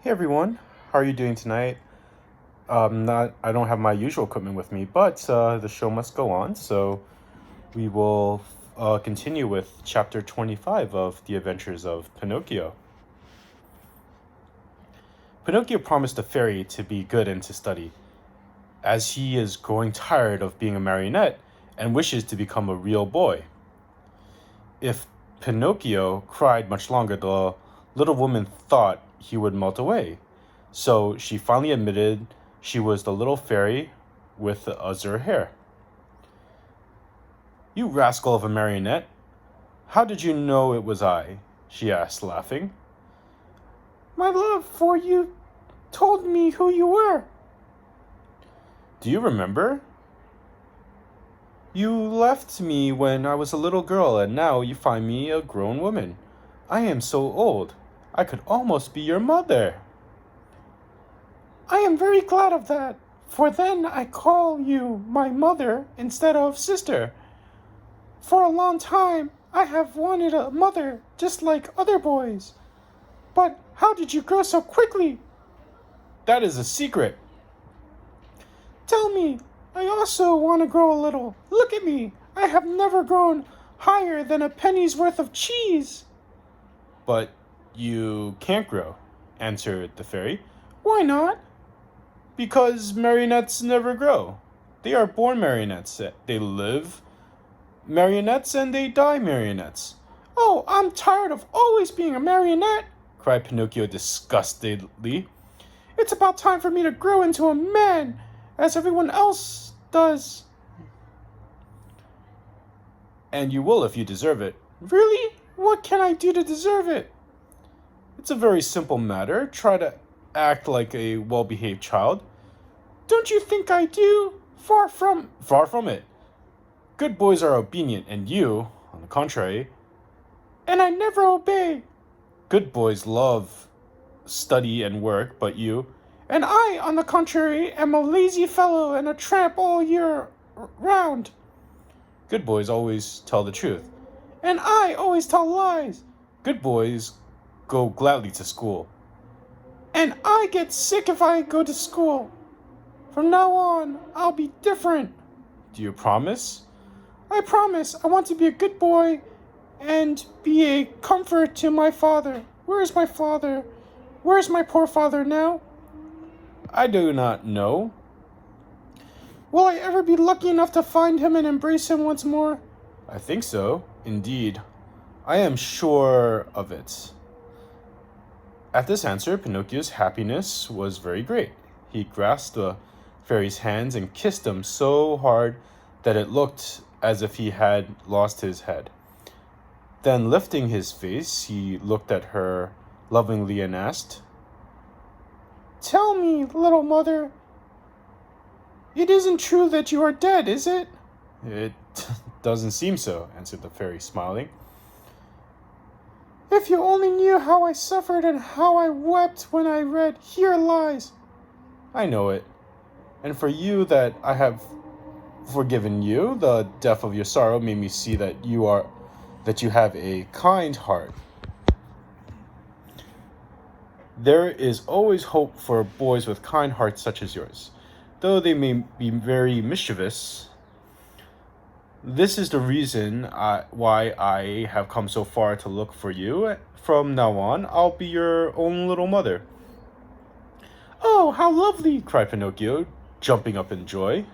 Hey everyone, how are you doing tonight? I don't have my usual equipment with me, but the show must go on, so we will continue with chapter 25 of The Adventures of Pinocchio. Pinocchio promised the fairy to be good and to study, as he is growing tired of being a marionette and wishes to become a real boy. If Pinocchio cried much longer, the little woman thought he would melt away. So she finally admitted she was the little fairy with the azure hair. "You rascal of a marionette, how did you know it was I?" she asked, laughing. "My love for you told me who you were." "Do you remember? You left me when I was a little girl, and now you find me a grown woman. I am so old, I could almost be your mother." "I am very glad of that, for then I call you my mother instead of sister. For a long time I have wanted a mother just like other boys. But how did you grow so quickly?" "That is a secret." "Tell me, I also want to grow a little. Look at me, I have never grown higher than a penny's worth of cheese." "But you can't grow," answered the fairy. "Why not?" "Because marionettes never grow. They are born marionettes. They live marionettes and they die marionettes." "Oh, I'm tired of always being a marionette," cried Pinocchio disgustedly. "It's about time for me to grow into a man, as everyone else does." "And you will if you deserve it." "Really? What can I do to deserve it?" "It's a very simple matter. Try to act like a well-behaved child." "Don't you think I do? Far from it. Good boys are obedient, and you, on the contrary." "And I never obey." "Good boys love study and work, but you—" "And I, on the contrary, am a lazy fellow and a tramp all year round." "Good boys always tell the truth." "And I always tell lies." "Good boys go gladly to school." "And I get sick if I go to school. From now on, I'll be different." "Do you promise?" "I promise. I want to be a good boy and be a comfort to my father. Where is my father? Where is my poor father now?" "I do not know." "Will I ever be lucky enough to find him and embrace him once more?" "I think so. Indeed, I am sure of it." At this answer, Pinocchio's happiness was very great. He grasped the fairy's hands and kissed them so hard that it looked as if he had lost his head. Then, lifting his face, he looked at her lovingly and asked, "Tell me, little mother, it isn't true that you are dead, is it?" "It doesn't seem so," answered the fairy, smiling. "If you only knew how I suffered and how I wept when I read 'Here Lies.'" "I know it. And for you that I have forgiven you, the depth of your sorrow made me see that you have a kind heart. There is always hope for boys with kind hearts such as yours, though they may be very mischievous. This is the reason why I have come so far to look for you. From now on, I'll be your own little mother." "Oh, how lovely!" cried Pinocchio, jumping up in joy.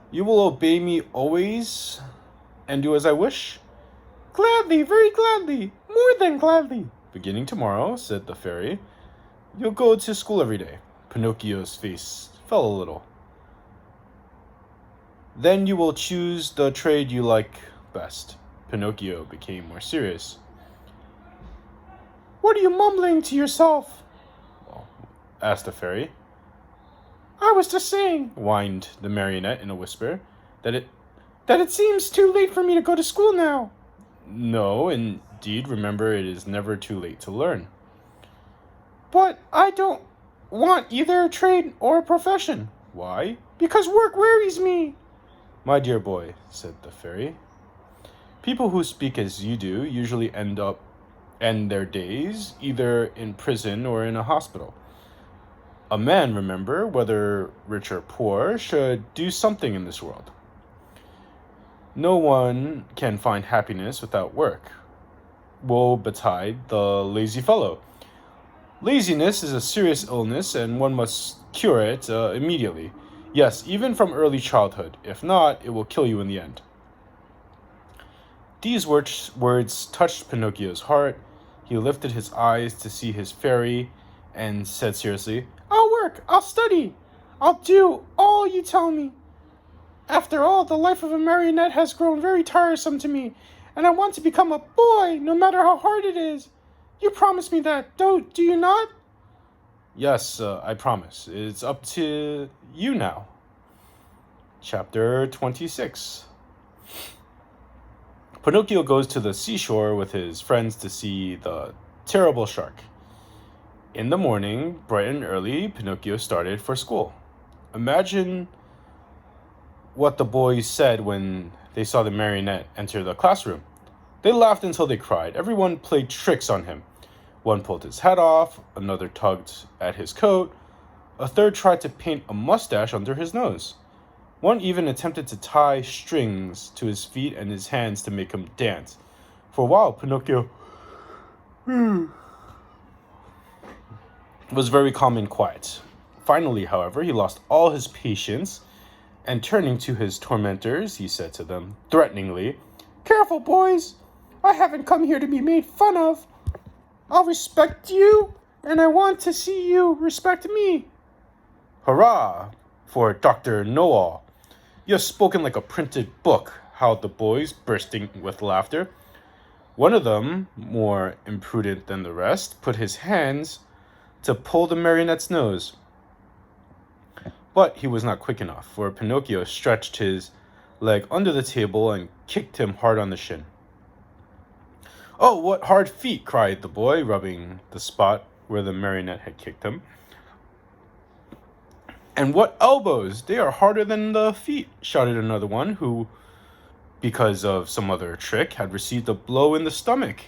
"You will obey me always and do as I wish?" "Gladly, very gladly, more than gladly." "Beginning tomorrow," said the fairy, "you'll go to school every day." Pinocchio's face fell a little. "Then you will choose the trade you like best." Pinocchio became more serious. "What are you mumbling to yourself?" asked the fairy. "I was just saying," whined the marionette in a whisper, that it seems too late for me to go to school now." "No, indeed, remember it is never too late to learn." "But I don't want either a trade or a profession." "Why?" "Because work wearies me." "My dear boy," said the fairy, "people who speak as you do usually end end their days either in prison or in a hospital. A man, remember, whether rich or poor, should do something in this world. No one can find happiness without work. Woe betide the lazy fellow. Laziness is a serious illness, and one must cure it immediately. Yes, even from early childhood. If not, it will kill you in the end. These words touched Pinocchio's heart. He lifted his eyes to see his fairy and said seriously, "I'll work, I'll study, I'll do all you tell me. After all, the life of a marionette has grown very tiresome to me, and I want to become a boy, no matter how hard it is. You promise me that, do you not?" "Yes, I promise. It's up to you now." Chapter 26. Pinocchio goes to the seashore with his friends to see the terrible shark. In the morning, bright and early, Pinocchio started for school. Imagine what the boys said when they saw the marionette enter the classroom. They laughed until they cried. Everyone played tricks on him. One pulled his hat off, another tugged at his coat, a third tried to paint a mustache under his nose. One even attempted to tie strings to his feet and his hands to make him dance. For a while, Pinocchio was very calm and quiet. Finally, however, he lost all his patience, and turning to his tormentors, he said to them threateningly, "Careful, boys! I haven't come here to be made fun of. I'll respect you, and I want to see you respect me." "Hurrah for Dr. Know-all! You've spoken like a printed book," howled the boys, bursting with laughter. One of them, more imprudent than the rest, put his hands to pull the marionette's nose. But he was not quick enough, for Pinocchio stretched his leg under the table and kicked him hard on the shin. "Oh, what hard feet!" cried the boy, rubbing the spot where the marionette had kicked him. "And what elbows! They are harder than the feet!" shouted another one, who, because of some other trick, had received a blow in the stomach.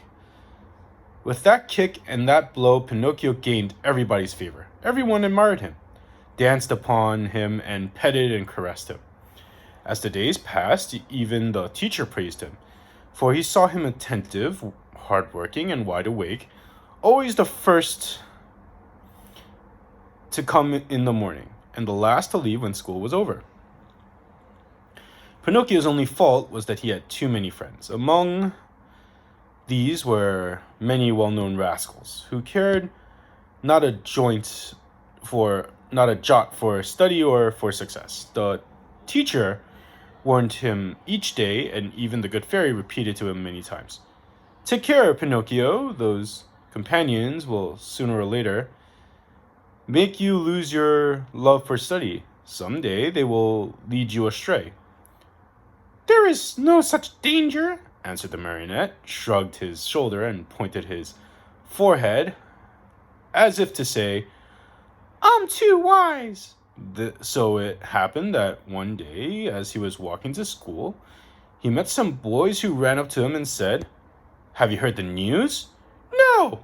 With that kick and that blow, Pinocchio gained everybody's favor. Everyone admired him, danced upon him, and petted and caressed him. As the days passed, even the teacher praised him, for he saw him attentive, hardworking, and wide awake, always the first to come in the morning, and the last to leave when school was over. Pinocchio's only fault was that he had too many friends. Among these were many well-known rascals who cared not a jot for study or for success. The teacher warned him each day, and even the good fairy repeated to him many times, "Take care, Pinocchio. Those companions will sooner or later make you lose your love for study. Someday they will lead you astray." "There is no such danger," answered the marionette, shrugged his shoulder, and pointed his forehead, as if to say, "I'm too wise." So it happened that one day, as he was walking to school, he met some boys who ran up to him and said, "Have you heard the news?" "No."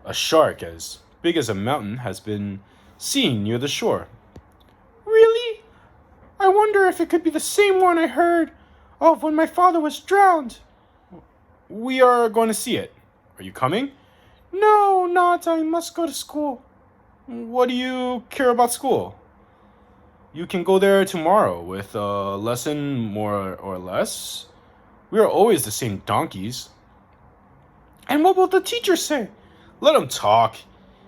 "A shark as big as a mountain has been seen near the shore." "Really? I wonder if it could be the same one I heard of when my father was drowned." "We are going to see it. Are you coming?" "No, not. I must go to school." "What do you care about school? You can go there tomorrow with a lesson more or less. We are always the same donkeys." "And what will the teacher say?" "Let him talk.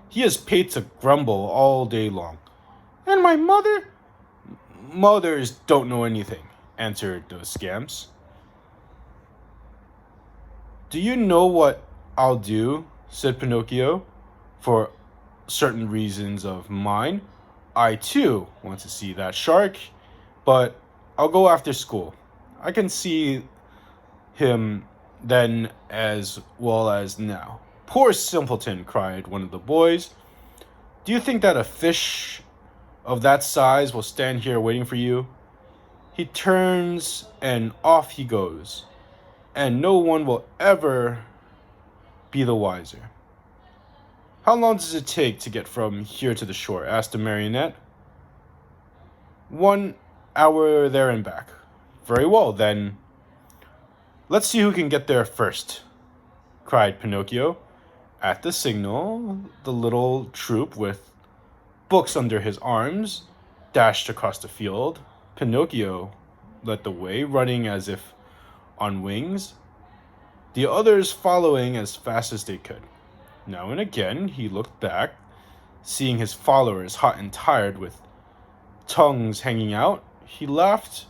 He is paid to grumble all day long." "And my mother?" "Mothers don't know anything," answered those scamps. "Do you know what I'll do?" said Pinocchio. "For certain reasons of mine, I too want to see that shark, but I'll go after school. I can see him then as well as now." "Poor simpleton," cried one of the boys. "Do you think that a fish of that size will stand here waiting for you? He turns and off he goes, and no one will ever be the wiser. How long does it take to get from here to the shore? Asked the marionette. 1 hour there and back. Very well, then. Let's see who can get there first, cried Pinocchio. At the signal, the little troop, with books under his arms, dashed across the field. Pinocchio led the way, running as if on wings, the others following as fast as they could. Now and again he looked back, seeing his followers hot and tired with tongues hanging out. He laughed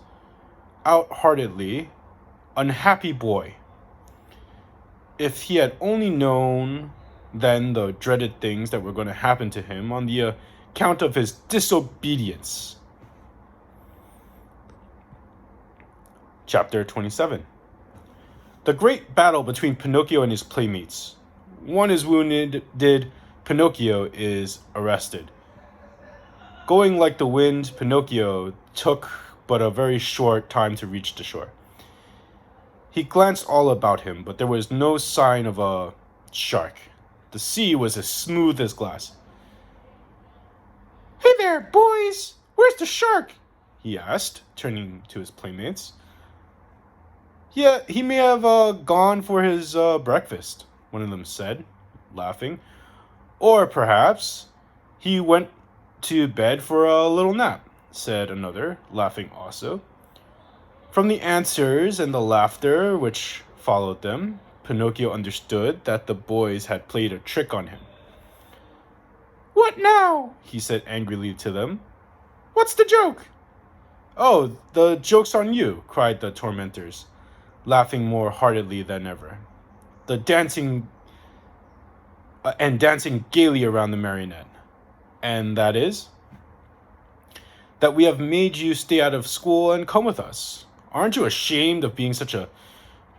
out-heartedly. Unhappy boy. If he had only known then the dreaded things that were going to happen to him on the account of his disobedience. Chapter 27. The great battle between Pinocchio and his playmates. One is wounded, Pinocchio is arrested. Going like the wind, Pinocchio took but a very short time to reach the shore. He glanced all about him, but there was no sign of a shark. The sea was as smooth as glass. "Hey there, boys! Where's the shark?" he asked, turning to his playmates. "Yeah, he may have gone for his breakfast," one of them said, laughing. "Or perhaps he went to bed for a little nap," said another, laughing also. From the answers and the laughter which followed them, Pinocchio understood that the boys had played a trick on him. "What now?" he said angrily to them. "What's the joke?" "Oh, the joke's on you," cried the tormentors, laughing more heartily than ever. Dancing gaily around the marionette. "And that is?" "That we have made you stay out of school and come with us. Aren't you ashamed of being such a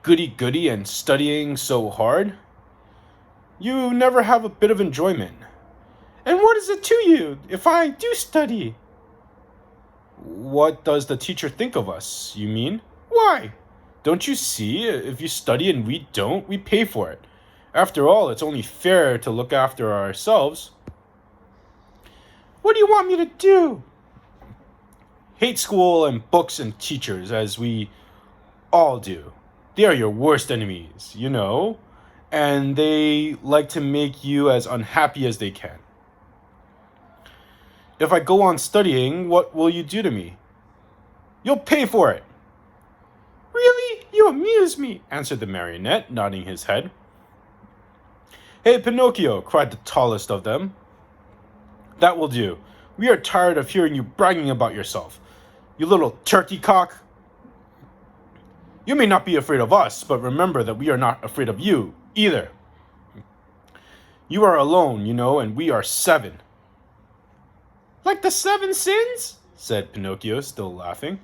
goody-goody and studying so hard? You never have a bit of enjoyment." "And what is it to you if I do study?" "What does the teacher think of us, you mean?" "Why?" "Don't you see? If you study and we don't, we pay for it. After all, it's only fair to look after ourselves." "What do you want me to do?" "Hate school and books and teachers, as we all do. They are your worst enemies, you know, and they like to make you as unhappy as they can." "If I go on studying, what will you do to me?" "You'll pay for it." "Really? You amuse me," answered the marionette, nodding his head. "Hey, Pinocchio," cried the tallest of them. "That will do. We are tired of hearing you bragging about yourself. You little turkey cock. You may not be afraid of us, but remember that we are not afraid of you either. You are alone, you know, and we are 7. "Like the 7 sins?" said Pinocchio, still laughing.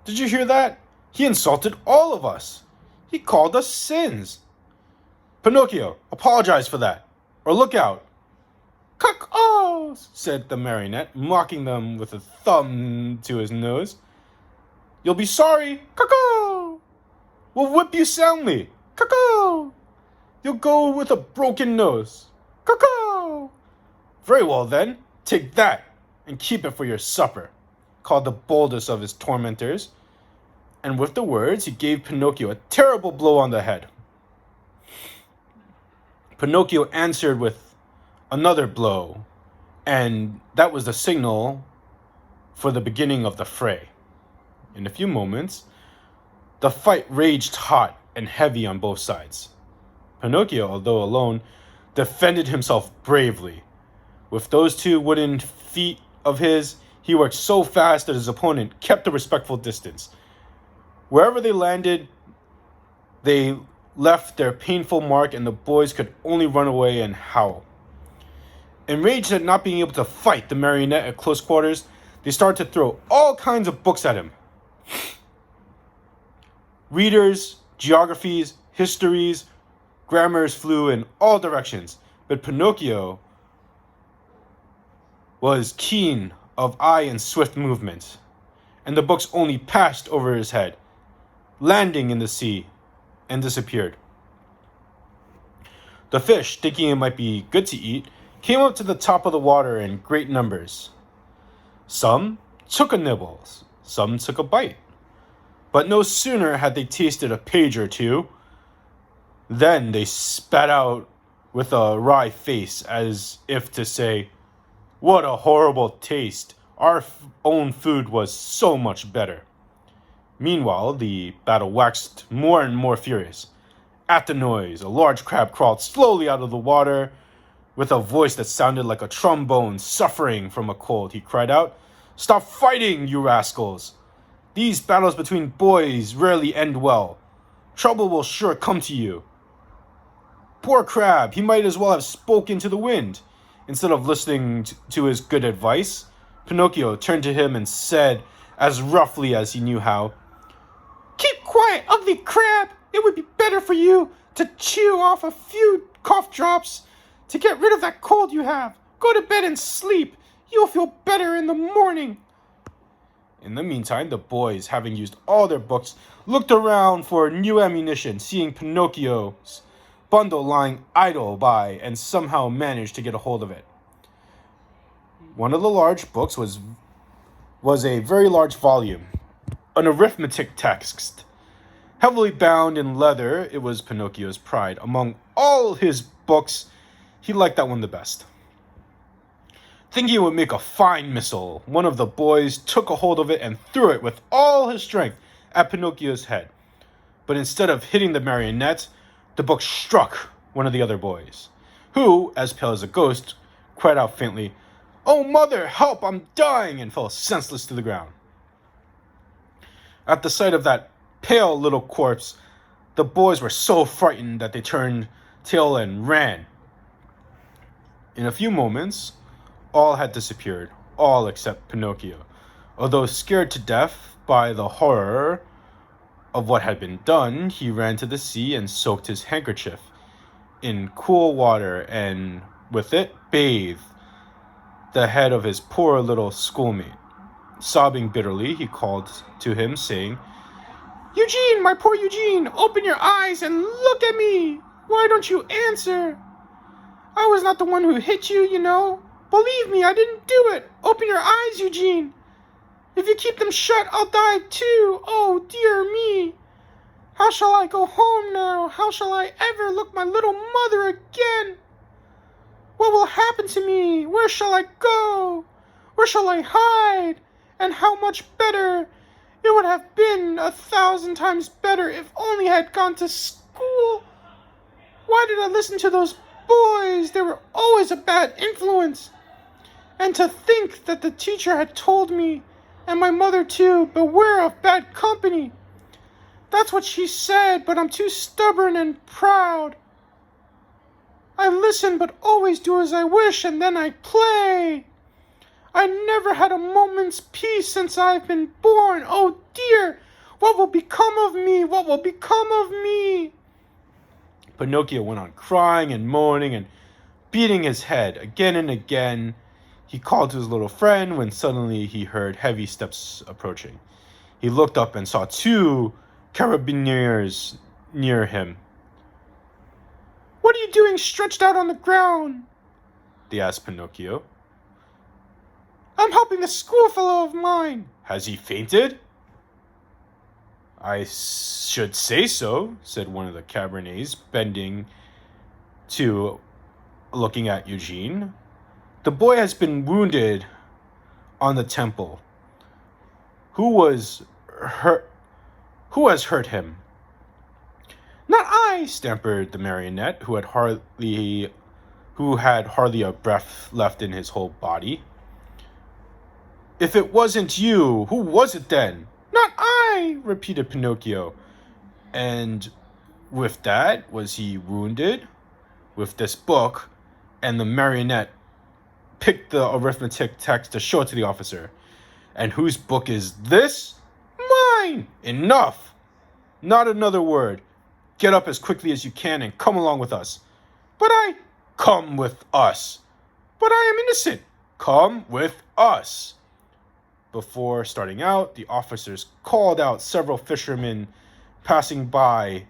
"Did you hear that? He insulted all of us. He called us sins. Pinocchio, apologize for that, or look out." "Cuck-oh!" said the marionette, mocking them with a thumb to his nose. "You'll be sorry. Cuck-oh! We'll whip you soundly. Cuck-oh! You'll go with a broken nose. Cuck-oh! Very well then, take that and keep it for your supper," called the boldest of his tormentors. And with the words, he gave Pinocchio a terrible blow on the head. Pinocchio answered with another blow, and that was the signal for the beginning of the fray. In a few moments, the fight raged hot and heavy on both sides. Pinocchio, although alone, defended himself bravely. With those 2 wooden feet of his, he worked so fast that his opponent kept a respectful distance. Wherever they landed, they left their painful mark, and the boys could only run away and howl. Enraged at not being able to fight the marionette at close quarters, they started to throw all kinds of books at him. Readers, geographies, histories, grammars flew in all directions, but Pinocchio was keen of eye and swift movement, and the books only passed over his head, landing in the sea, and disappeared. The fish, thinking it might be good to eat, came up to the top of the water in great numbers. Some took a nibble, some took a bite. But no sooner had they tasted a page or two, then they spat out with a wry face as if to say, "What a horrible taste! Our own food was so much better." Meanwhile, the battle waxed more and more furious. At the noise, a large crab crawled slowly out of the water. With a voice that sounded like a trombone suffering from a cold, he cried out, "Stop fighting, you rascals! These battles between boys rarely end well. Trouble will sure come to you." Poor crab, he might as well have spoken to the wind. Instead of listening to his good advice, Pinocchio turned to him and said, as roughly as he knew how, "Keep quiet, ugly crab! It would be better for you to chew off a few cough drops to get rid of that cold you have. Go to bed and sleep. You'll feel better in the morning." In the meantime, the boys, having used all their books, looked around for new ammunition, seeing Pinocchio's bundle lying idle by, and somehow managed to get a hold of it. One of the large books was a very large volume, an arithmetic text. Heavily bound in leather, it was Pinocchio's pride. Among all his books, he liked that one the best. Thinking it would make a fine missile, one of the boys took a hold of it and threw it with all his strength at Pinocchio's head. But instead of hitting the marionette, the book struck one of the other boys, who, as pale as a ghost, cried out faintly, "Oh, mother, help, I'm dying," and fell senseless to the ground. At the sight of that pale little corpse, the boys were so frightened that they turned tail and ran. In a few moments, all had disappeared, all except Pinocchio. Although scared to death by the horror of what had been done, he ran to the sea and soaked his handkerchief in cool water and with it bathed the head of his poor little schoolmate. Sobbing bitterly, he called to him, saying, "Eugene, my poor Eugene, open your eyes and look at me. Why don't you answer? I was not the one who hit you, you know. Believe me, I didn't do it. Open your eyes, Eugene. If you keep them shut, I'll die too. Oh, dear me. How shall I go home now? How shall I ever look my little mother again? What will happen to me? Where shall I go? Where shall I hide? And how much better it would have been 1,000 times better if only I had gone to school. Why did I listen to those boys? They were always a bad influence. And to think that the teacher had told me, and my mother too, beware of bad company. That's what she said, but I'm too stubborn and proud. I listen but always do as I wish, and then I play. I never had a moment's peace since I've been born. Oh dear, what will become of me? What will become of me?" Pinocchio went on crying and moaning and beating his head again and again. He called to his little friend when suddenly he heard heavy steps approaching. He looked up and saw 2 carabineers near him. "What are you doing stretched out on the ground?" they asked Pinocchio. "I'm helping the schoolfellow of mine." "Has he fainted?" "I should say so," said one of the cabinets, bending to looking at Eugene. "The boy has been wounded on the temple. Who has hurt him?" "Not I," stammered the marionette, who had hardly a breath left in his whole body. "If it wasn't you, who was it then?" "Not I," repeated Pinocchio. "And with that was he wounded?" "With this book," and the marionette picked the arithmetic text to show it to the officer. "And whose book is this?" "Mine." "Enough! Not another word. Get up as quickly as you can and come along with us." "But I—" "Come with us." "But I am innocent." "Come with us." Before starting out, the officers called out several fishermen passing by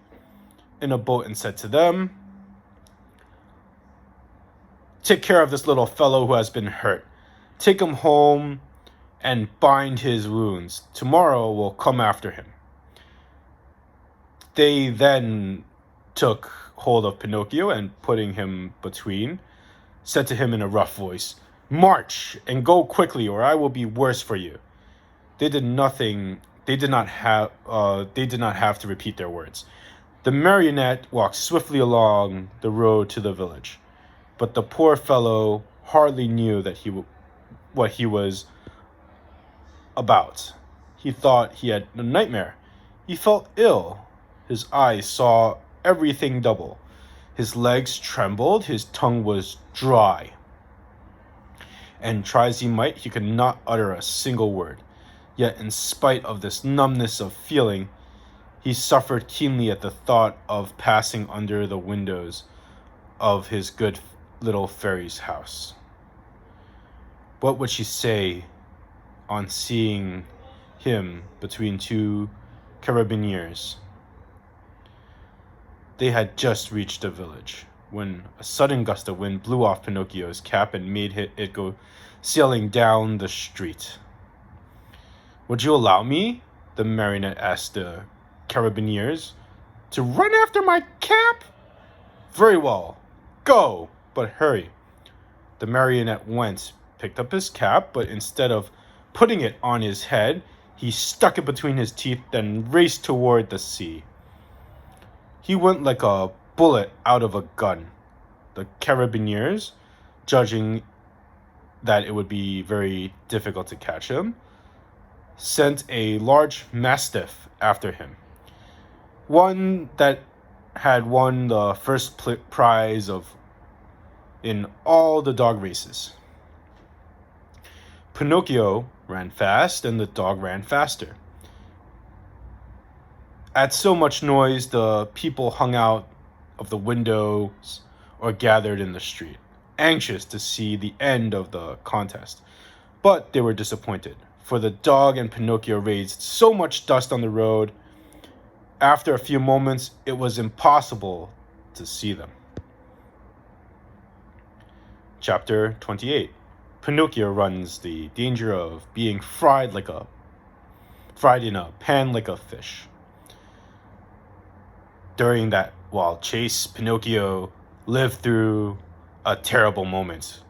in a boat and said to them, Take care of this little fellow who has been hurt. Take him home and bind his wounds. Tomorrow we'll come after him." They then took hold of Pinocchio and, putting him between, said to him in a rough voice, "March and go quickly, or I will be worse for you." They did nothing. They did not have. They did not have to repeat their words. The marionette walked swiftly along the road to the village, but the poor fellow hardly knew what he was about. He thought he had a nightmare. He felt ill. His eyes saw everything double. His legs trembled. His tongue was dry. And try as he might, he could not utter a single word. Yet, in spite of this numbness of feeling, he suffered keenly at the thought of passing under the windows of his good little fairy's house. What would she say on seeing him between two carabineers? They had just reached the village when a sudden gust of wind blew off Pinocchio's cap and made it go sailing down the street. "Would you allow me," the marionette asked the carabineers, "to run after my cap?" "Very well, go, but hurry." The marionette went, picked up his cap, but instead of putting it on his head, he stuck it between his teeth and raced toward the sea. He went like a bullet out of a gun. The carabineers, judging that it would be very difficult to catch him, sent a large mastiff after him, one that had won the first prize in all the dog races. Pinocchio ran fast, and the dog ran faster. At so much noise, the people hung out of the windows or gathered in the street, anxious to see the end of the contest. But they were disappointed, for the dog and Pinocchio raised so much dust on the road. After a few moments, it was impossible to see them. Chapter 28. Pinocchio runs the danger of being fried in a pan like a fish. During that wild chase, Pinocchio lived through a terrible moment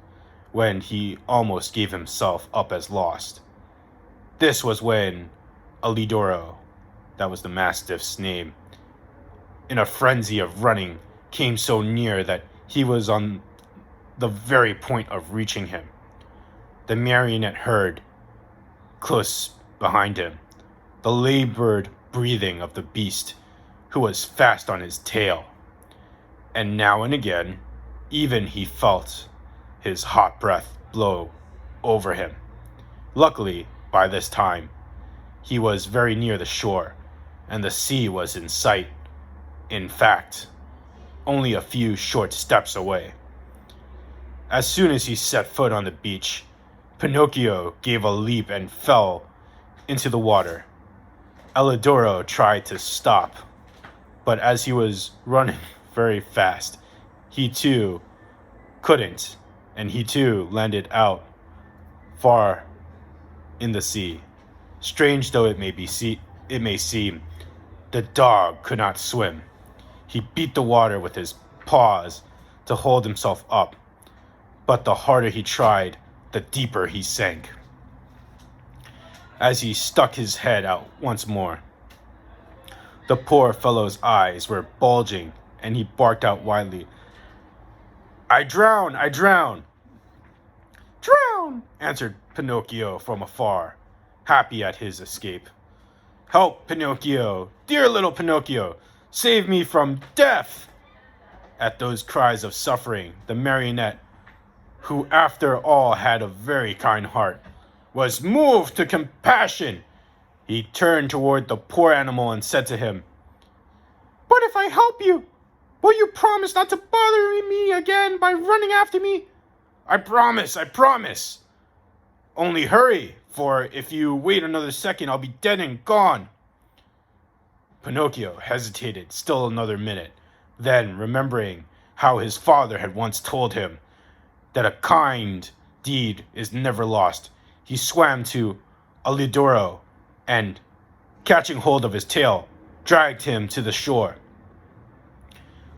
when he almost gave himself up as lost. This was when Alidoro, that was the mastiff's name, in a frenzy of running, came so near that he was on the very point of reaching him. The marionette heard, close behind him, the labored breathing of the beast, who was fast on his tail. And now and again, even he felt his hot breath blow over him. Luckily, by this time, he was very near the shore, and the sea was in sight. In fact, only a few short steps away. As soon as he set foot on the beach, Pinocchio gave a leap and fell into the water. Alidoro tried to stop, but as he was running very fast, he too couldn't, and he too landed out far in the sea. Strange though it may seem, the dog could not swim. He beat the water with his paws to hold himself up, but the harder he tried, the deeper he sank. As he stuck his head out once more, the poor fellow's eyes were bulging, and he barked out wildly, "I drown! I drown!" "Drown!" answered Pinocchio from afar, happy at his escape. "Help, Pinocchio! Dear little Pinocchio! Save me from death!" At those cries of suffering, the marionette, who after all had a very kind heart, was moved to compassion. He turned toward the poor animal and said to him, "But if I help you, will you promise not to bother me again by running after me?" I promise. Only hurry, for if you wait another second, I'll be dead and gone." Pinocchio hesitated still another minute. Then, remembering how his father had once told him that a kind deed is never lost. He swam to Alidoro and, catching hold of his tail, dragged him to the shore.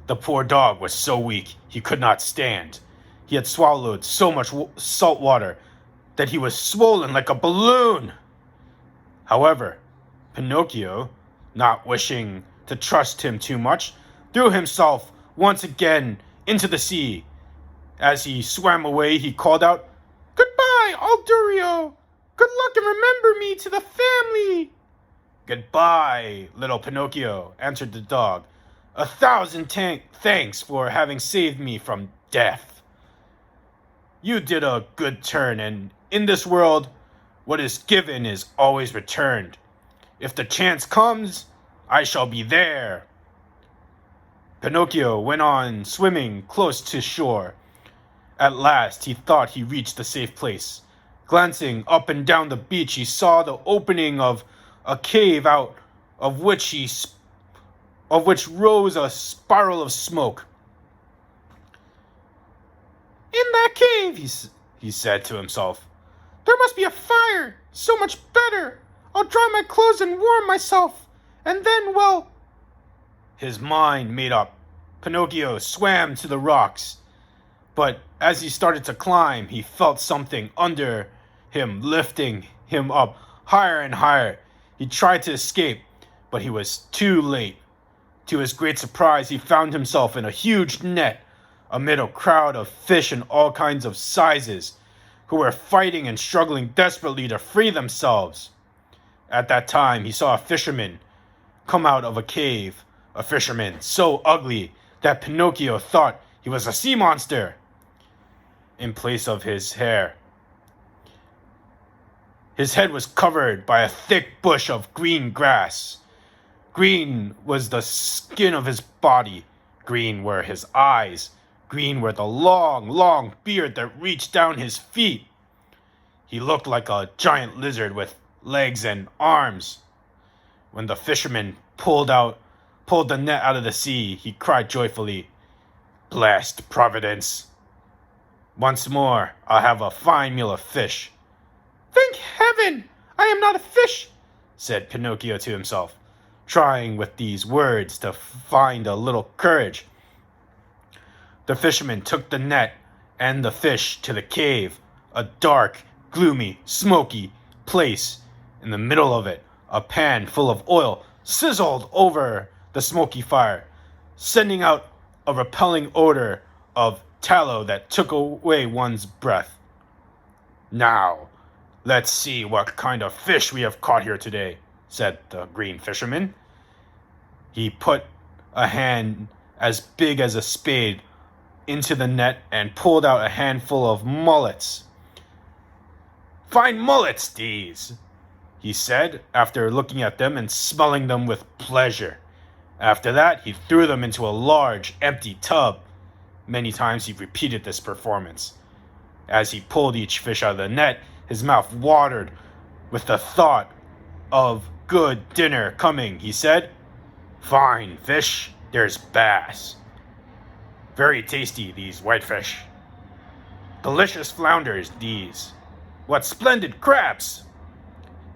The poor dog was so weak he could not stand. He had swallowed so much salt water that he was swollen like a balloon. However, Pinocchio, not wishing to trust him too much, threw himself once again into the sea. As he swam away, he called out, "Goodbye, Aldurio! Good luck and remember me to the family!" "Goodbye, little Pinocchio," answered the dog. "A thousand thanks for having saved me from death. You did a good turn, and in this world, what is given is always returned. If the chance comes, I shall be there." Pinocchio went on swimming close to shore. At last, he thought he reached a safe place. Glancing up and down the beach, he saw the opening of a cave out of which rose a spiral of smoke. "In that cave," he said to himself, "there must be a fire. So much better. I'll dry my clothes and warm myself, and then, well..." His mind made up, Pinocchio swam to the rocks. But as he started to climb, he felt something under him lifting him up higher and higher. He tried to escape, but he was too late. To his great surprise, he found himself in a huge net amid a crowd of fish in all kinds of sizes who were fighting and struggling desperately to free themselves. At that time, he saw a fisherman come out of a cave, a fisherman so ugly that Pinocchio thought he was a sea monster. In place of his hair, his head was covered by a thick bush of green grass. Green was the skin of his body. Green were his eyes. Green were the long, long beard that reached down his feet. He looked like a giant lizard with legs and arms. When the fisherman pulled the net out of the sea, he cried joyfully, "Blessed Providence! Once more, I'll have a fine meal of fish." "Thank heaven, I am not a fish," said Pinocchio to himself, trying with these words to find a little courage. The fisherman took the net and the fish to the cave, a dark, gloomy, smoky place. In the middle of it, a pan full of oil sizzled over the smoky fire, sending out a repelling odor of tallow that took away one's breath. "Now, let's see what kind of fish we have caught here today," said the green fisherman. He put a hand as big as a spade into the net and pulled out a handful of mullets. "Fine mullets, these," he said, after looking at them and smelling them with pleasure. After that, he threw them into a large, empty tub. Many times he repeated this performance. As he pulled each fish out of the net, his mouth watered with the thought of good dinner coming. He said, "Fine fish, there's bass. Very tasty, these whitefish. Delicious flounders, these. What splendid crabs!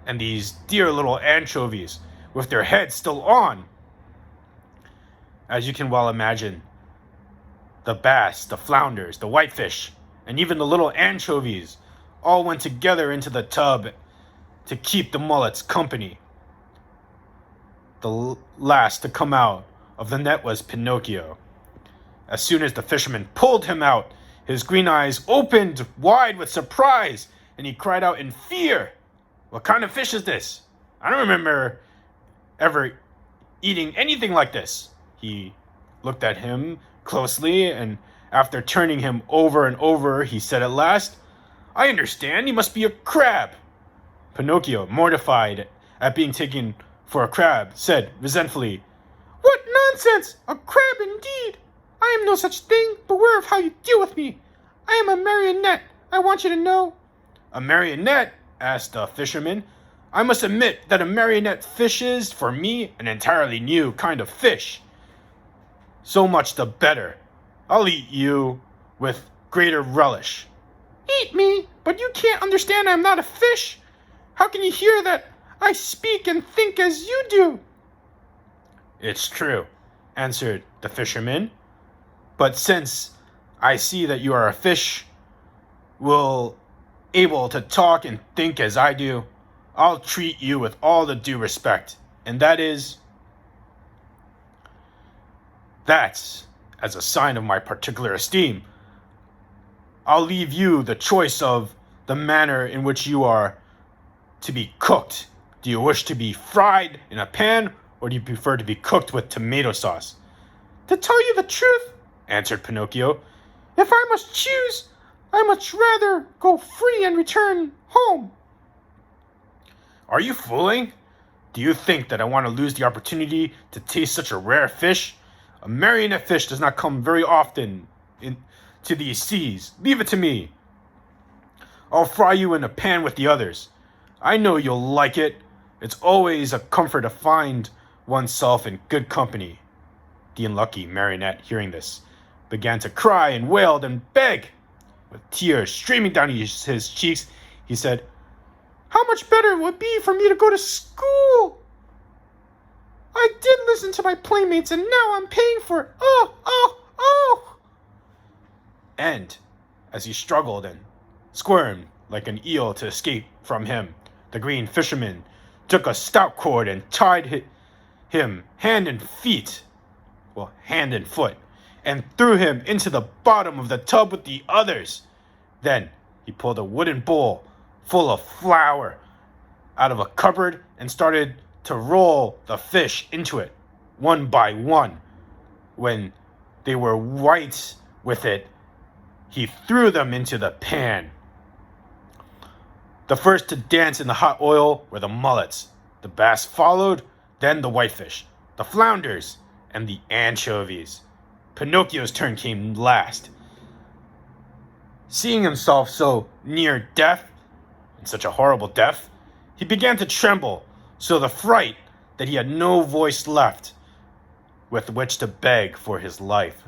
And these dear little anchovies, with their heads still on." As you can well imagine, the bass, the flounders, the whitefish, and even the little anchovies all went together into the tub to keep the mullets company. The last to come out of the net was Pinocchio. As soon as the fisherman pulled him out, his green eyes opened wide with surprise, and he cried out in fear, "What kind of fish is this? I don't remember ever eating anything like this." He looked at him closely, and after turning him over and over, he said at last, "I understand, you must be a crab." Pinocchio, mortified at being taken for a crab, said resentfully, "What nonsense! A crab indeed! I am no such thing. Beware of how you deal with me. I am a marionette, I want you to know." "A marionette?" asked the fisherman. "I must admit that a marionette fish is, for me, an entirely new kind of fish." "So much the better. I'll eat you with greater relish. Eat me, but you can't understand I'm not a fish. How can you hear that I speak and think as you do? It's true, answered the fisherman. But since I see that you are a fish, will able to talk and think as I do, I'll treat you with all the due respect, and that's as a sign of my particular esteem. I'll leave you the choice of the manner in which you are to be cooked. Do you wish to be fried in a pan, or do you prefer to be cooked with tomato sauce? To tell you the truth, answered Pinocchio, if I must choose, I much rather go free and return home. Are you fooling? Do you think that I want to lose the opportunity to taste such a rare fish? A marionette fish does not come very often to these seas. Leave it to me. I'll fry you in a pan with the others. I know you'll like it. It's always a comfort to find oneself in good company. The unlucky marionette, hearing this, began to cry and wailed and beg. With tears streaming down his cheeks, he said, How much better it would be for me to go to school! I did listen to my playmates and now I'm paying for it. Oh, oh, oh! And as he struggled and squirmed like an eel to escape from him, the green fisherman took a stout cord and tied him hand and foot, and threw him into the bottom of the tub with the others. Then he pulled a wooden bowl full of flour out of a cupboard and started to roll the fish into it, one by one. When they were white with it, he threw them into the pan. The first to dance in the hot oil were the mullets. The bass followed, then the whitefish, the flounders, and the anchovies. Pinocchio's turn came last. Seeing himself so near death, and such a horrible death, he began to tremble, so the fright that he had no voice left with which to beg for his life.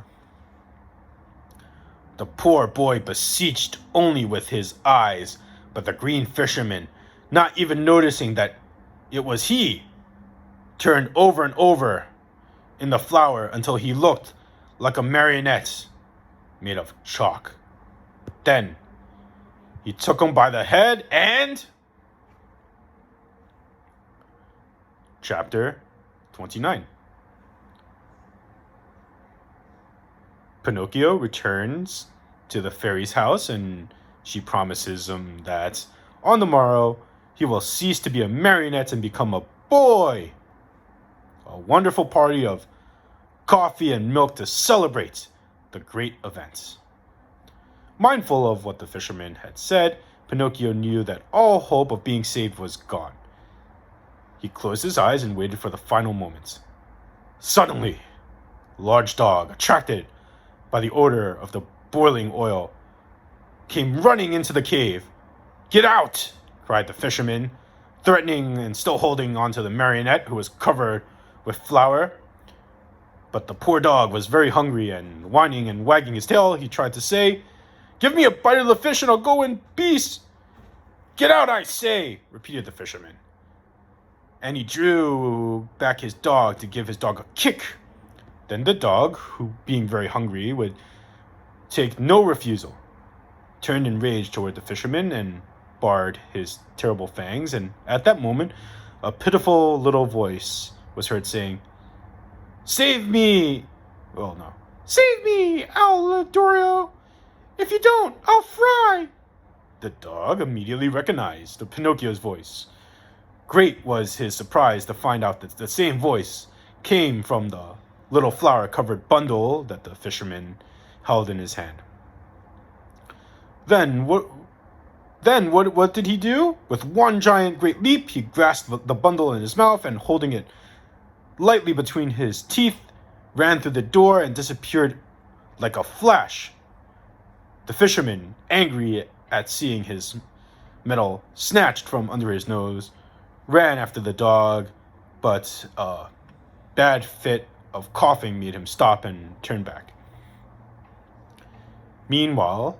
The poor boy beseeched only with his eyes, but the green fisherman, not even noticing that it was he, turned over and over in the flour until he looked like a marionette made of chalk. Then he took him by the head and... Chapter 29. Pinocchio returns to the fairy's house, and she promises him that on the morrow he will cease to be a marionette and become a boy. A wonderful party of coffee and milk to celebrate the great event. Mindful of what the fisherman had said, Pinocchio knew that all hope of being saved was gone. He closed his eyes and waited for the final moments. Suddenly, a large dog, attracted by the odor of the boiling oil, came running into the cave. "Get out!" cried the fisherman, threatening and still holding onto the marionette, who was covered with flour. But the poor dog was very hungry, and whining and wagging his tail, he tried to say, "Give me a bite of the fish and I'll go in peace." "Get out, I say," repeated the fisherman. And he drew back his dog to give his dog a kick. Then the dog, who being very hungry would take no refusal, turned in rage toward the fisherman and bared his terrible fangs. And at that moment, a pitiful little voice was heard saying, "Save me!" Well, no. "Save me, Aldorio! If you don't, I'll fry!" The dog immediately recognized the Pinocchio's voice. Great was his surprise to find out that the same voice came from the little flour-covered bundle that the fisherman held in his hand. Then what did he do? With one giant great leap, he grasped the bundle in his mouth and, holding it lightly between his teeth, ran through the door and disappeared like a flash. The fisherman, angry at seeing his metal snatched from under his nose, ran after the dog, but a bad fit of coughing made him stop and turn back. Meanwhile,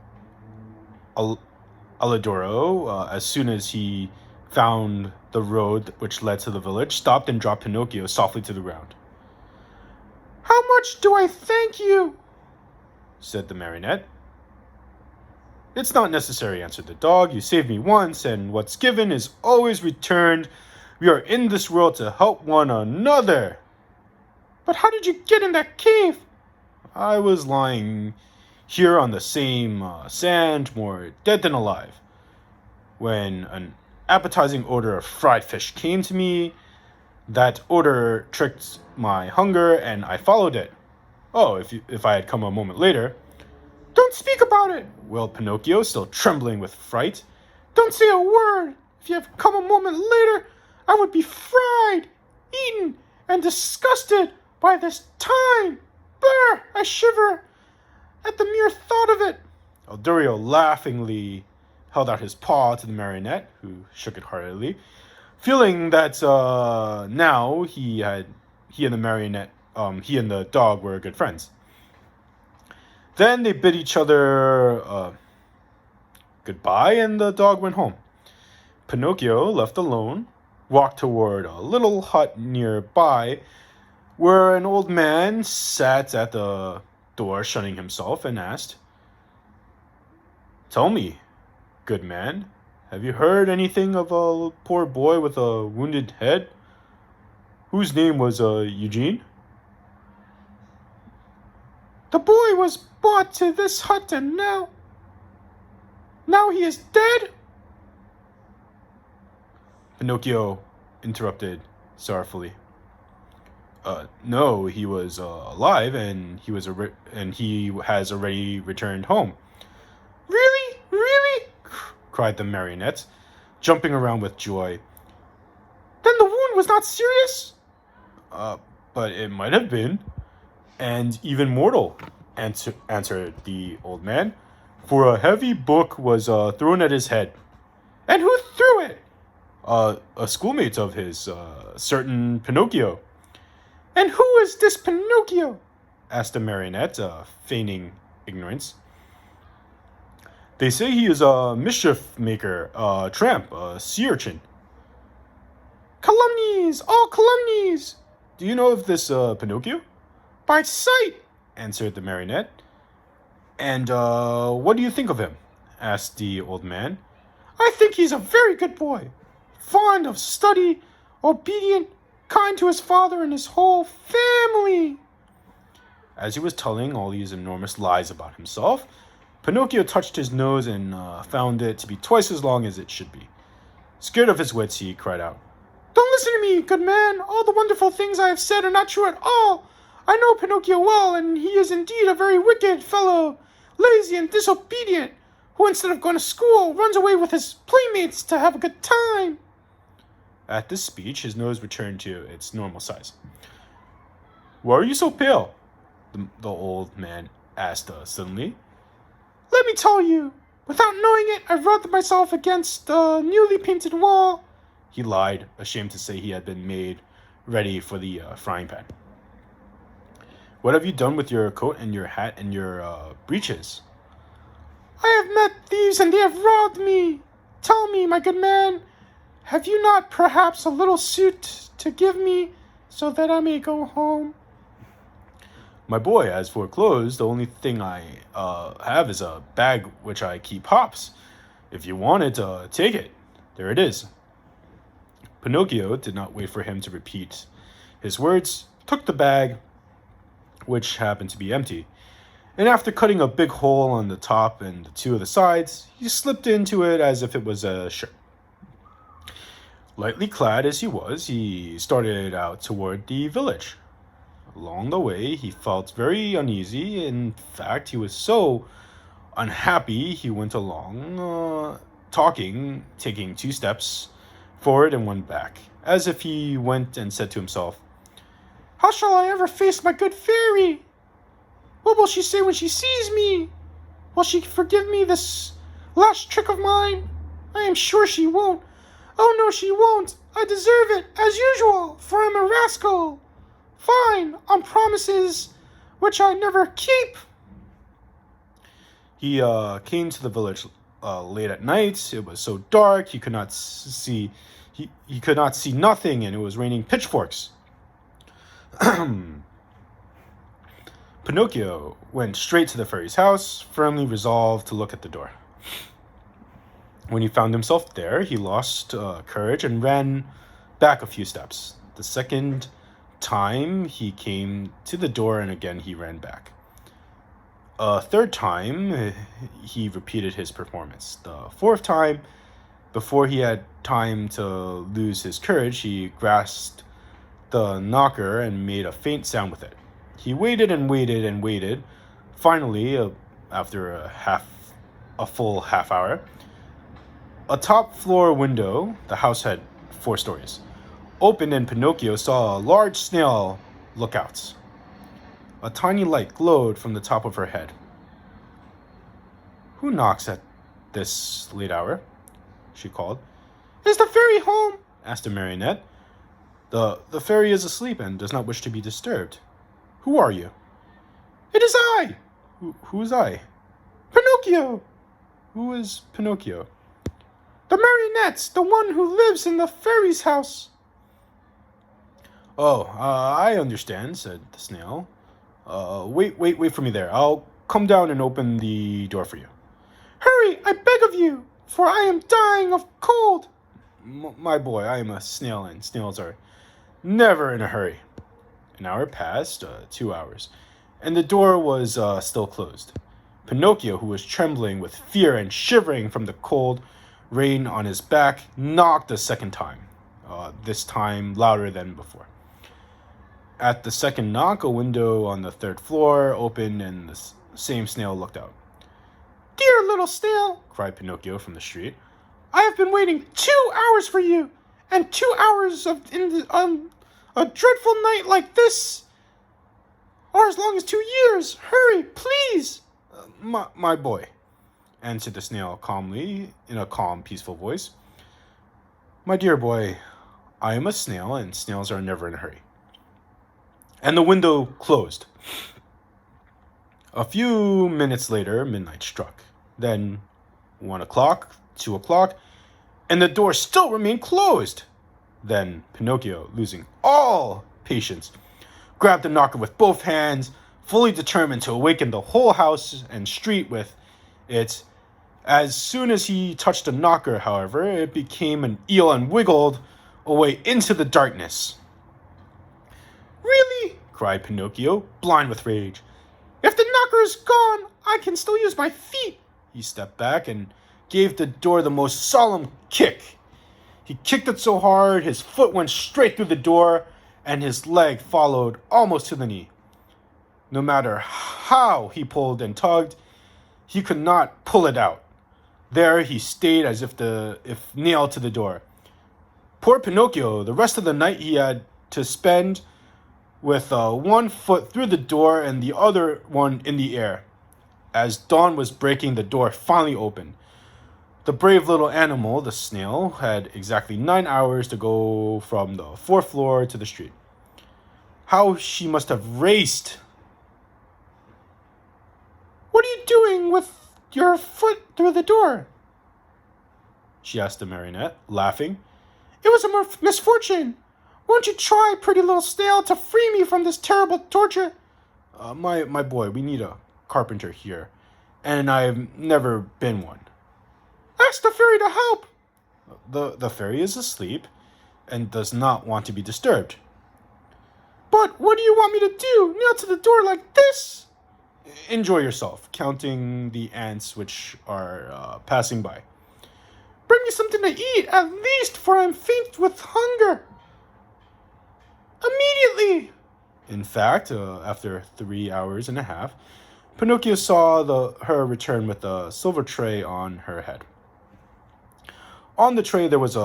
Al- Alidoro, as soon as he found the road which led to the village, stopped and dropped Pinocchio softly to the ground. "How much do I thank you?" said the marionette. "It's not necessary," answered the dog. "You saved me once, and what's given is always returned. We are in this world to help one another." "But how did you get in that cave?" "I was lying here on the same sand, more dead than alive, when an appetizing odor of fried fish came to me. That odor tricked my hunger, and I followed it. Oh, if I had come a moment later—" "Don't speak about it," wailed Pinocchio, still trembling with fright. "Don't say a word. If you had come a moment later, I would be fried, eaten, and disgusted by this time. Brr! I shiver at the mere thought of it." Eldurio laughingly held out his paw to the marionette, who shook it heartily, feeling that now he and the marionette, he and the dog were good friends. Then they bid each other goodbye, and the dog went home. Pinocchio, left alone, walked toward a little hut nearby, where an old man sat at the door shunning himself, and asked, "Tell me, good man, have you heard anything of a poor boy with a wounded head, whose name was Eugene?" "The boy was brought to this hut, and now he is dead?" Pinocchio interrupted sorrowfully. "No, he was alive, and he has already returned home." "Really? Really?" cried the marionette, jumping around with joy. "Then the wound was not serious?" But it might have been, and even mortal," answered the old man, "for a heavy book was thrown at his head." "And who threw it?" A schoolmate of his, certain Pinocchio." "And who is this Pinocchio?" asked the marionette, feigning ignorance. "They say he is a mischief maker, a tramp, a sea urchin." "Calumnies! All calumnies!" "Do you know of this Pinocchio?" "By sight," answered the marionette. "And what do you think of him?" asked the old man. "I think he's a very good boy, fond of study, obedient, kind to his father and his whole family." As he was telling all these enormous lies about himself, Pinocchio touched his nose and found it to be twice as long as it should be. Scared of his wits, he cried out, "Don't listen to me, good man. All the wonderful things I have said are not true at all. I know Pinocchio well, and he is indeed a very wicked fellow, lazy and disobedient, who instead of going to school runs away with his playmates to have a good time." At this speech, his nose returned to its normal size. "Why are you so pale?" the old man asked suddenly. "Let me tell you. Without knowing it, I rubbed myself against the newly painted wall." He lied, ashamed to say he had been made ready for the frying pan. "What have you done with your coat and your hat and your breeches?" "I have met thieves, and they have robbed me. Tell me, my good man, have you not perhaps a little suit to give me, so that I may go home?" "My boy, as for clothes, the only thing I have is a bag which I keep hops. If you want it, take it. There it is." Pinocchio did not wait for him to repeat his words, took the bag, which happened to be empty, and after cutting a big hole on the top and two of the sides, he slipped into it as if it was a shirt. Lightly clad as he was, he started out toward the village. Along the way, he felt very uneasy. In fact, he was so unhappy he went along, talking, taking 2 steps forward and 1 back, as if he went and said to himself, "How shall I ever face my good fairy? What will she say when she sees me? Will she forgive me this last trick of mine? I am sure she won't. Oh no, she won't. I deserve it, as usual, for I'm a rascal. Fine, on promises which I never keep." He came to the village late at night. It was so dark he could not see. He could not see nothing, and it was raining pitchforks. Pinocchio went straight to the fairy's house, firmly resolved to look at the door. When he found himself there, he lost courage and ran back a few steps. The second time he came to the door, and again he ran back. A third time, he repeated his performance. The fourth time, before he had time to lose his courage, he grasped the knocker and made a faint sound with it. He waited and waited and waited. Finally, after a full half hour, a top floor window, the house had 4 stories, opened, and Pinocchio saw a large snail look out. A tiny light glowed from the top of her head. "Who knocks at this late hour?" she called. Is the fairy home? Asked the marionette. The fairy is asleep and does not wish to be disturbed. Who are you?" It is I, Who is I?" Pinocchio. Who is Pinocchio?" The marionette, the one who lives in the fairy's house. "Oh, I understand," said the snail. Wait for me there. I'll come down and open the door for you." Hurry, I beg of you, for I am dying of cold. My boy, I am a snail, and snails are never in a hurry." An hour passed, 2 hours, and the door was still closed. Pinocchio, who was trembling with fear and shivering from the cold rain on his back, knocked a second time, this time louder than before. At the second knock, a window on the 3rd floor opened, and the same snail looked out. Dear little snail, cried Pinocchio from the street. I have been waiting 2 hours for you, and 2 hours on a dreadful night like this are as long as 2 years. Hurry, please. My boy, answered the snail calmly, in a calm, peaceful voice. My dear boy, I am a snail, and snails are never in a hurry. And the window closed. A few minutes later, midnight struck. Then 1 o'clock, 2 o'clock, and the door still remained closed. Then Pinocchio, losing all patience, grabbed the knocker with both hands, fully determined to awaken the whole house and street with it. As soon as he touched the knocker, however, it became an eel and wiggled away into the darkness. Really? Cried Pinocchio, blind with rage. If the knocker is gone, I can still use my feet. He stepped back and gave the door the most solemn kick. He kicked it so hard, his foot went straight through the door, and his leg followed almost to the knee. No matter how he pulled and tugged, he could not pull it out. There he stayed as if nailed to the door. Poor Pinocchio, the rest of the night he had to spend with 1 foot through the door and the other one in the air. As dawn was breaking, the door finally opened. The brave little animal, the snail, had exactly 9 hours to go from the 4th floor to the street. How she must have raced! What are you doing with your foot through the door? She asked the marionette, laughing. It was a misfortune. Won't you try, pretty little snail, to free me from this terrible torture? My boy, we need a carpenter here, and I've never been one. Ask the fairy to help. The fairy is asleep and does not want to be disturbed. But what do you want me to do? Nail to the door like this? Enjoy yourself, counting the ants which are passing by. Bring me something to eat, at least, for I am faint with hunger. Immediately! In fact, after 3 hours and a half, Pinocchio saw her return with a silver tray on her head. On the tray there was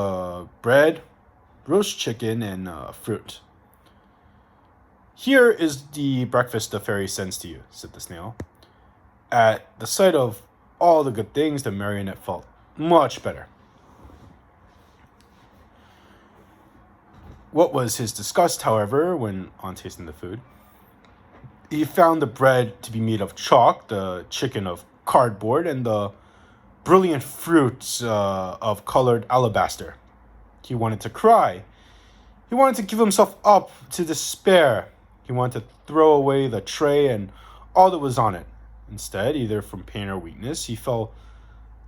bread, roast chicken, and fruit. Here is the breakfast the fairy sends to you, said the snail. At the sight of all the good things, the marionette felt much better. What was his disgust, however, when, on tasting the food, he found the bread to be made of chalk, the chicken of cardboard and the brilliant fruits of colored alabaster. He wanted to cry. He wanted to give himself up to despair. He wanted to throw away the tray and all that was on it. Instead, either from pain or weakness, he fell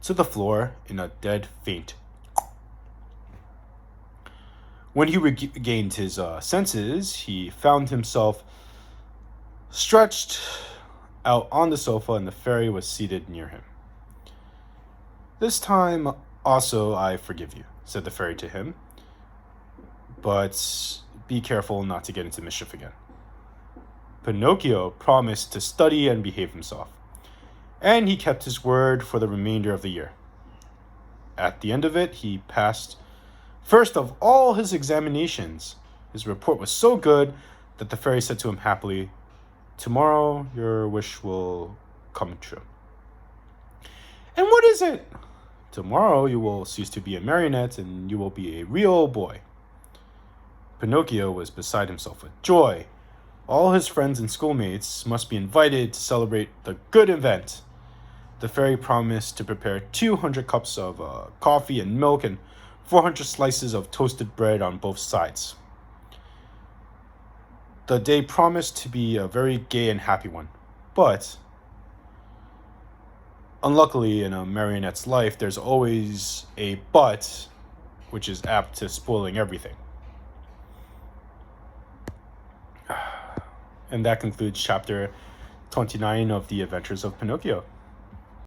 to the floor in a dead faint. When he regained his senses, he found himself stretched out on the sofa, and the fairy was seated near him. "This time also I forgive you," said the fairy to him, "but be careful not to get into mischief again." Pinocchio promised to study and behave himself, and he kept his word for the remainder of the year. At the end of it, he passed first of all his examinations. His report was so good that the fairy said to him happily, "Tomorrow your wish will come true." "And what is it?" "Tomorrow you will cease to be a marionette and you will be a real boy." Pinocchio was beside himself with joy. All his friends and schoolmates must be invited to celebrate the good event. The fairy promised to prepare 200 cups of coffee and milk and 400 slices of toasted bread on both sides. The day promised to be a very gay and happy one, but unluckily in a marionette's life, there's always a but, which is apt to spoiling everything. And that concludes chapter 29 of The Adventures of Pinocchio.